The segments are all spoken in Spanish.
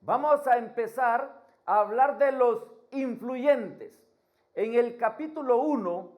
Vamos a empezar a hablar de los influyentes. En el capítulo 1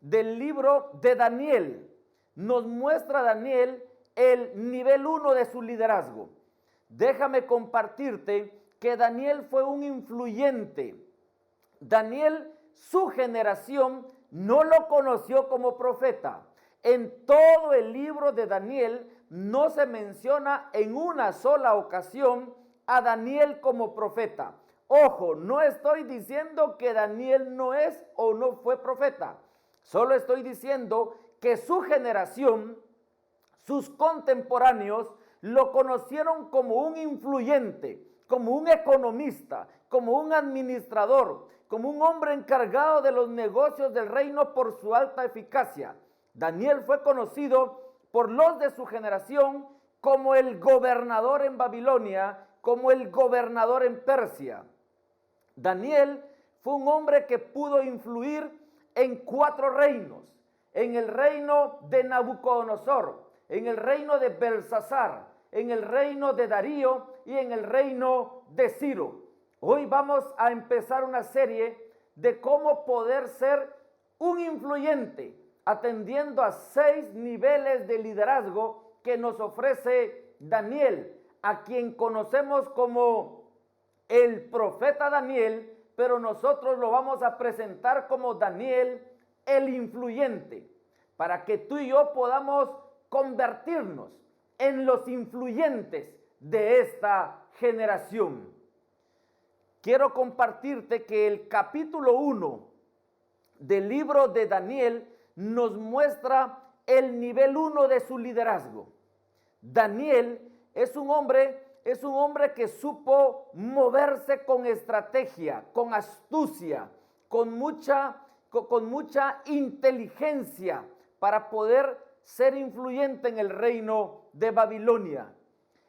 del libro de Daniel, nos muestra Daniel el nivel 1 de su liderazgo. Déjame compartirte que Daniel fue un influyente. Daniel, su generación, no lo conoció como profeta. En todo el libro de Daniel no se menciona en una sola ocasión a Daniel como profeta. Ojo, no estoy diciendo que Daniel no es o no fue profeta. Solo estoy diciendo que su generación, sus contemporáneos, lo conocieron como un influyente, como un economista, como un administrador, como un hombre encargado de los negocios del reino por su alta eficacia. Daniel fue conocido por los de su generación como el gobernador en Babilonia, como el gobernador en Persia. Daniel fue un hombre que pudo influir en 4 reinos: en el reino de Nabucodonosor, en el reino de Belsasar, en el reino de Darío y en el reino de Ciro. Hoy vamos a empezar una serie de cómo poder ser un influyente, atendiendo a 6 niveles de liderazgo que nos ofrece Daniel, a quien conocemos como el profeta Daniel, pero nosotros lo vamos a presentar como Daniel el influyente, para que tú y yo podamos convertirnos en los influyentes de esta generación. Quiero compartirte que el capítulo 1 del libro de Daniel nos muestra el nivel 1 de su liderazgo. Daniel es un hombre que supo moverse con estrategia, con astucia, con mucha inteligencia para poder ser influyente en el reino de Babilonia.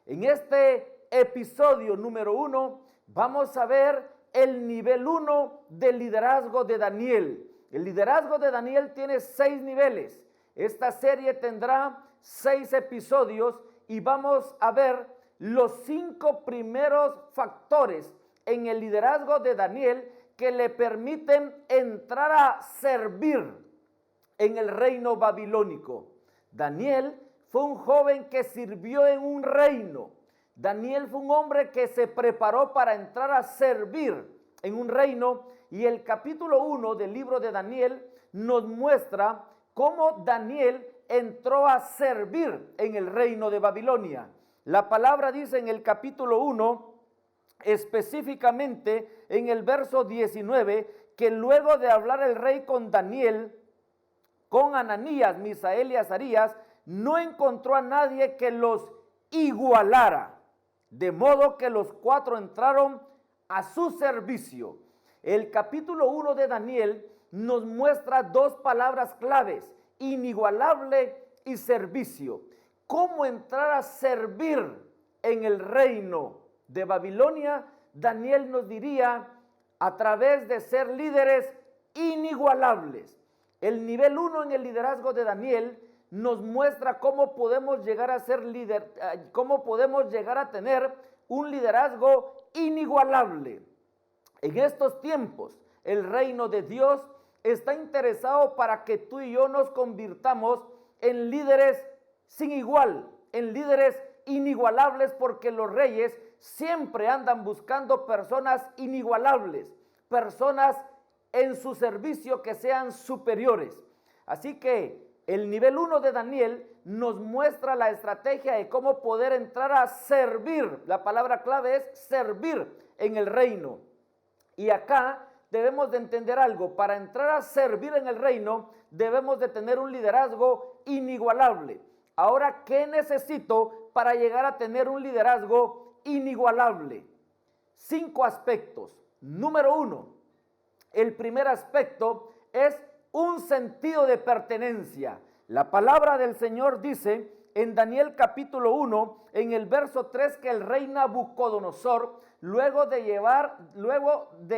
En este episodio número 1 vamos a ver el nivel 1 del liderazgo de Daniel. El liderazgo de Daniel tiene 6 niveles. Esta serie tendrá 6 episodios y vamos a ver los 5 primeros factores en el liderazgo de Daniel que le permiten entrar a servir en el reino babilónico. Daniel fue un joven que sirvió en un reino. Daniel fue un hombre que se preparó para entrar a servir en un reino, y el capítulo 1 del libro de Daniel nos muestra cómo Daniel entró a servir en el reino de Babilonia. La palabra dice en el capítulo 1, específicamente en el verso 19, que luego de hablar el rey con Daniel, con Ananías, Misael y Azarías, no encontró a nadie que los igualara, de modo que los 4 entraron a su servicio. El capítulo 1 de Daniel nos muestra 2 palabras claves: inigualable y servicio. ¿Cómo entrar a servir en el reino de Babilonia? Daniel nos diría a través de ser líderes inigualables. El nivel 1 en el liderazgo de Daniel nos muestra cómo podemos llegar a ser líder, cómo podemos llegar a tener un liderazgo inigualable. En estos tiempos, el reino de Dios está interesado para que tú y yo nos convirtamos en líderes sin igual, en líderes inigualables, porque los reyes siempre andan buscando personas inigualables, personas en su servicio que sean superiores. Así que el nivel 1 de Daniel nos muestra la estrategia de cómo poder entrar a servir. La palabra clave es servir en el reino. Y acá debemos de entender algo: para entrar a servir en el reino debemos de tener un liderazgo inigualable. Ahora, ¿qué necesito para llegar a tener un liderazgo inigualable? 5 aspectos. Número 1, el primer aspecto es un sentido de pertenencia. La palabra del Señor dice en Daniel capítulo 1, en el verso 3, que el rey Nabucodonosor, luego de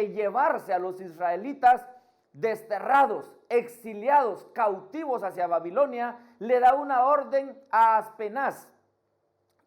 llevarse a los israelitas desterrados, exiliados, cautivos hacia Babilonia, le da una orden a Aspenaz.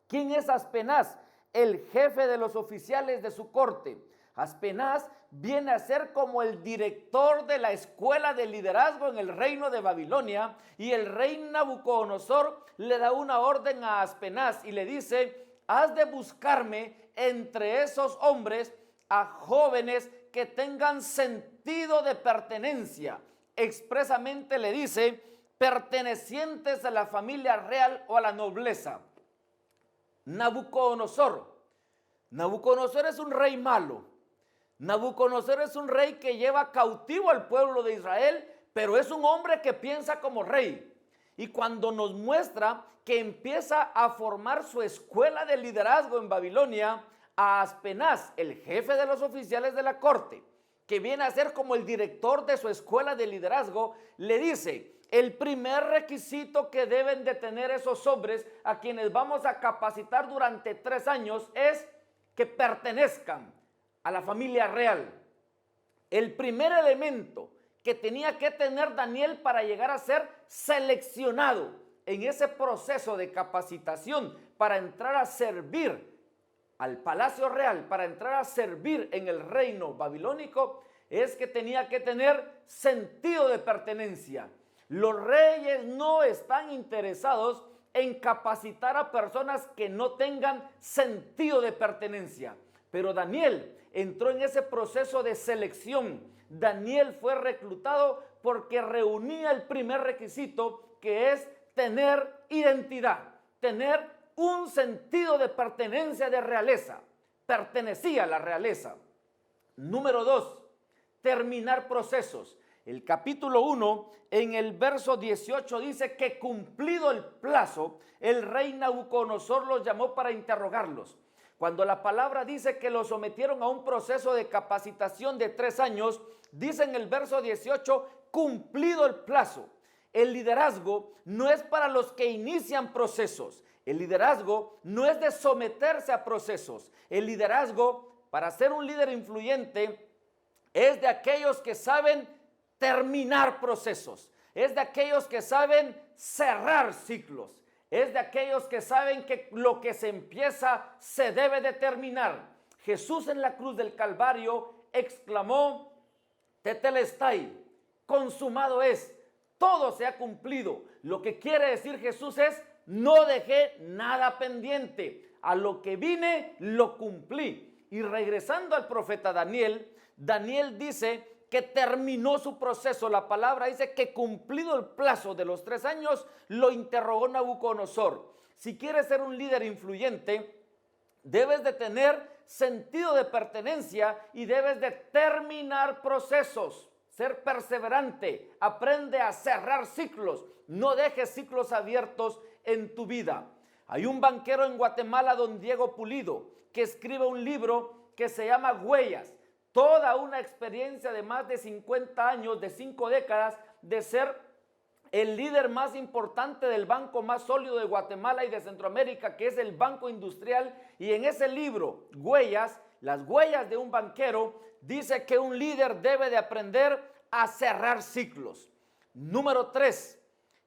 ¿Quién es Aspenaz? el jefe de los oficiales de su corte. Aspenaz viene a ser como el director de la escuela de liderazgo en el reino de Babilonia, y el rey Nabucodonosor le da una orden a Aspenaz y le dice: has de buscarme entre esos hombres a jóvenes que tengan sentido de pertenencia. Expresamente le dice: pertenecientes a la familia real o a la nobleza. Nabucodonosor es un rey malo. Nabucodonosor es un rey que lleva cautivo al pueblo de Israel, pero es un hombre que piensa como rey. Y cuando nos muestra que empieza a formar su escuela de liderazgo en Babilonia, a Aspenaz, el jefe de los oficiales de la corte, que viene a ser como el director de su escuela de liderazgo, le dice: el primer requisito que deben de tener esos hombres a quienes vamos a capacitar durante 3 años es que pertenezcan a la familia real. El primer elemento que tenía que tener Daniel para llegar a ser seleccionado en ese proceso de capacitación para entrar a servir al palacio real, para entrar a servir en el reino babilónico, es que tenía que tener sentido de pertenencia. Los reyes no están interesados en capacitar a personas que no tengan sentido de pertenencia. Pero Daniel entró en ese proceso de selección. Daniel fue reclutado porque reunía el primer requisito, que es tener identidad, tener un sentido de pertenencia de realeza. Pertenecía a la realeza. Número 2, terminar procesos. El capítulo 1, en el verso 18, dice que cumplido el plazo, el rey Nabucodonosor los llamó para interrogarlos. Cuando la palabra dice que los sometieron a un proceso de capacitación de 3 años, dice en el verso 18, cumplido el plazo. El liderazgo no es para los que inician procesos. El liderazgo no es de someterse a procesos. El liderazgo, para ser un líder influyente, es de aquellos que saben terminar procesos. Es de aquellos que saben cerrar ciclos. Es de aquellos que saben que lo que se empieza se debe de terminar. Jesús en la cruz del Calvario exclamó: tetelestai, consumado es, todo se ha cumplido. Lo que quiere decir Jesús es: no dejé nada pendiente, a lo que vine lo cumplí. Y regresando al profeta Daniel, Daniel dice que terminó su proceso. La palabra dice que cumplido el plazo de los 3 años, lo interrogó Nabucodonosor. Si quieres ser un líder influyente, debes de tener sentido de pertenencia y debes de terminar procesos. Ser perseverante, aprende a cerrar ciclos, no dejes ciclos abiertos en tu vida. Hay un banquero en Guatemala, don Diego Pulido, que escribe un libro que se llama Huellas. Toda una experiencia de más de 50 años, de 5 décadas, de ser el líder más importante del banco más sólido de Guatemala y de Centroamérica, que es el Banco Industrial. Y en ese libro, Huellas, las huellas de un banquero, dice que un líder debe de aprender a cerrar ciclos. Número 3,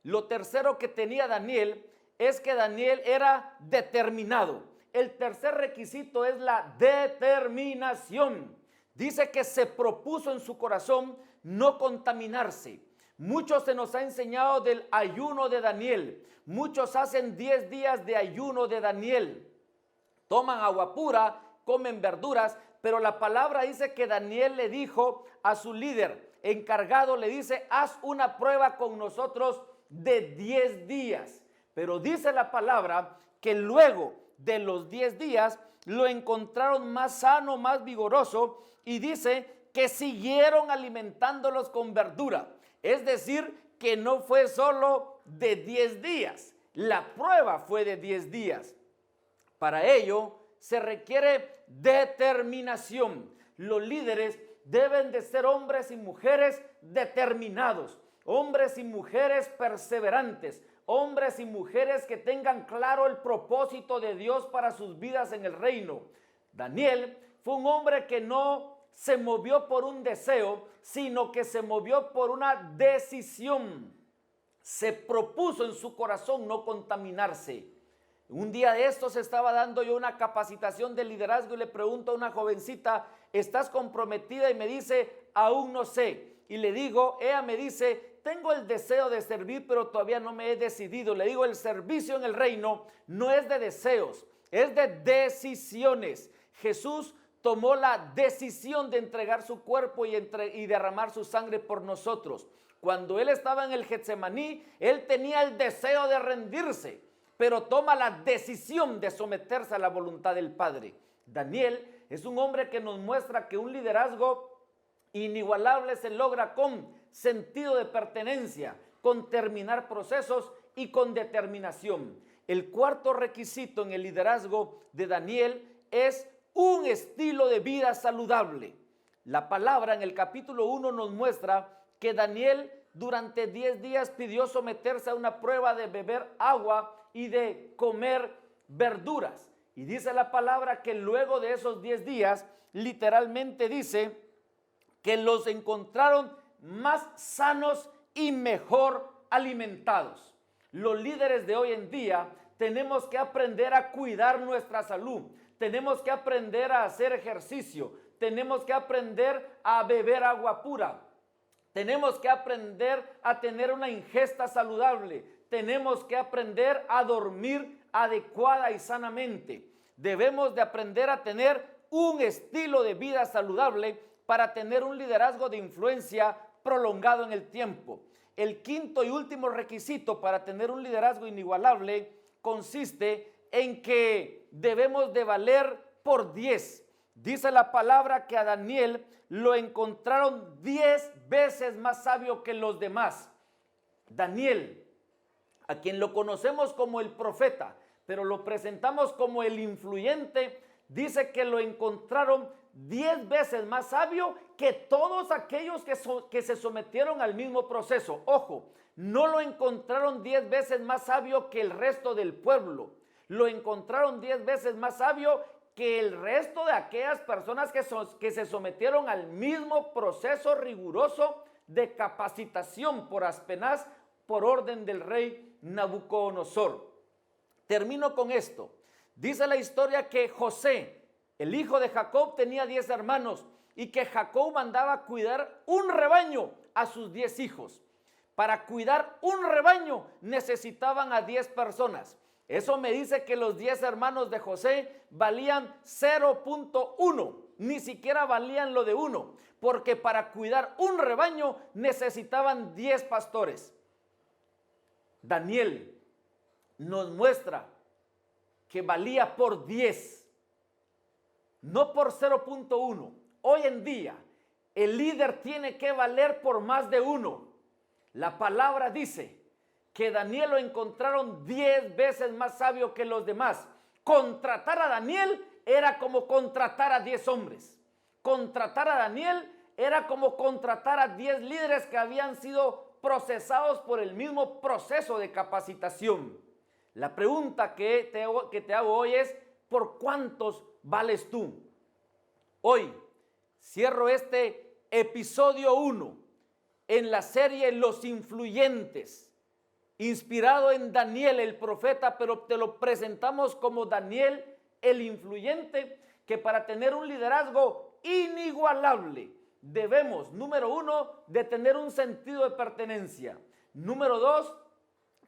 lo tercero que tenía Daniel es que Daniel era determinado. El tercer requisito es la determinación. Dice que se propuso en su corazón no contaminarse. Muchos se nos ha enseñado del ayuno de Daniel. Muchos hacen 10 días de ayuno de Daniel. Toman agua pura, comen verduras, pero la palabra dice que Daniel le dijo a su líder encargado, le dice: haz una prueba con nosotros de 10 días. Pero dice la palabra que luego de los 10 días lo encontraron más sano, más vigoroso, y dice que siguieron alimentándolos con verdura. Es decir, que no fue solo de 10 días, la prueba fue de 10 días. Para ello se requiere determinación. Los líderes deben de ser hombres y mujeres determinados, hombres y mujeres perseverantes, hombres y mujeres que tengan claro el propósito de Dios para sus vidas en el reino. Daniel fue un hombre que no se movió por un deseo, sino que se movió por una decisión. Se propuso en su corazón no contaminarse. Un día de estos estaba dando yo una capacitación de liderazgo y le pregunto a una jovencita, ¿estás comprometida? Y me dice, aún no sé. Y le digo, ella me dice, tengo el deseo de servir, pero todavía no me he decidido. Le digo, el servicio en el reino no es de deseos, es de decisiones. Jesús tomó la decisión de entregar su cuerpo y derramar su sangre por nosotros. Cuando él estaba en el Getsemaní, él tenía el deseo de rendirse, pero toma la decisión de someterse a la voluntad del Padre. Daniel es un hombre que nos muestra que un liderazgo inigualable se logra con sentido de pertenencia, con terminar procesos y con determinación. El cuarto requisito en el liderazgo de Daniel es un estilo de vida saludable. La palabra en el capítulo 1 nos muestra que Daniel durante 10 días pidió someterse a una prueba de beber agua y de comer verduras. Y dice la palabra que luego de esos 10 días, literalmente dice que los encontraron más sanos y mejor alimentados. Los líderes de hoy en día tenemos que aprender a cuidar nuestra salud. Tenemos que aprender a hacer ejercicio. Tenemos que aprender a beber agua pura. Tenemos que aprender a tener una ingesta saludable. Tenemos que aprender a dormir adecuada y sanamente. Debemos de aprender a tener un estilo de vida saludable para tener un liderazgo de influencia prolongado en el tiempo. El quinto y último requisito para tener un liderazgo inigualable consiste en que debemos de valer por 10. Dice la palabra que a Daniel lo encontraron 10 veces más sabio que los demás. Daniel, a quien lo conocemos como el profeta, pero lo presentamos como el influyente, dice que lo encontraron 10 veces más sabio que todos aquellos que se sometieron al mismo proceso. Ojo, no lo encontraron 10 veces más sabio que el resto del pueblo. Lo encontraron 10 veces más sabio que el resto de aquellas personas que se sometieron al mismo proceso riguroso de capacitación por Aspenaz, por orden del rey Nabucodonosor. Termino con esto. Dice la historia que José, el hijo de Jacob, tenía 10 hermanos y que Jacob mandaba cuidar un rebaño a sus 10 hijos. Para cuidar un rebaño necesitaban a 10 personas. Eso me dice que los 10 hermanos de José valían 0.1, ni siquiera valían lo de 1, porque para cuidar un rebaño necesitaban 10 pastores. Daniel nos muestra que valía por 10, no por 0.1. Hoy en día el líder tiene que valer por más de 1. La palabra dice que Daniel lo encontraron 10 veces más sabio que los demás. Contratar a Daniel era como contratar a 10 hombres. Contratar a Daniel era como contratar a 10 líderes que habían sido procesados por el mismo proceso de capacitación. La pregunta que te hago hoy es, ¿por cuántos vales tú? Hoy cierro este episodio 1 en la serie Los Influyentes, inspirado en Daniel el profeta, pero te lo presentamos como Daniel el influyente, que para tener un liderazgo inigualable debemos, número 1, de tener un sentido de pertenencia. Número 2,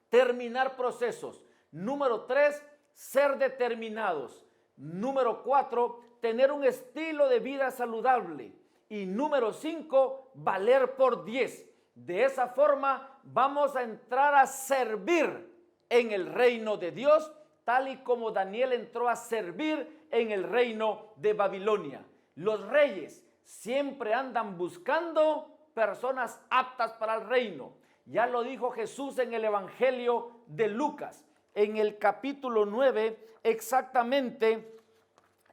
terminar procesos. Número 3, ser determinados. Número 4, tener un estilo de vida saludable. Y número 5, valer por 10. De esa forma vamos a entrar a servir en el reino de Dios, tal y como Daniel entró a servir en el reino de Babilonia. Los reyes siempre andan buscando personas aptas para el reino. Ya lo dijo Jesús en el Evangelio de Lucas, en el capítulo 9, exactamente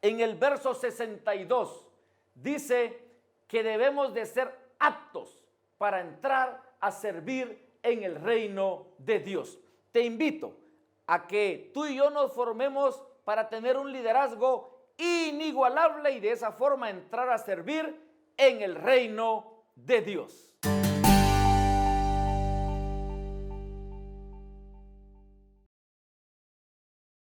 en el verso 62. Dice que debemos de ser aptos para entrar a servir en el reino de Dios. Te invito a que tú y yo nos formemos para tener un liderazgo inigualable y de esa forma entrar a servir en el reino de Dios.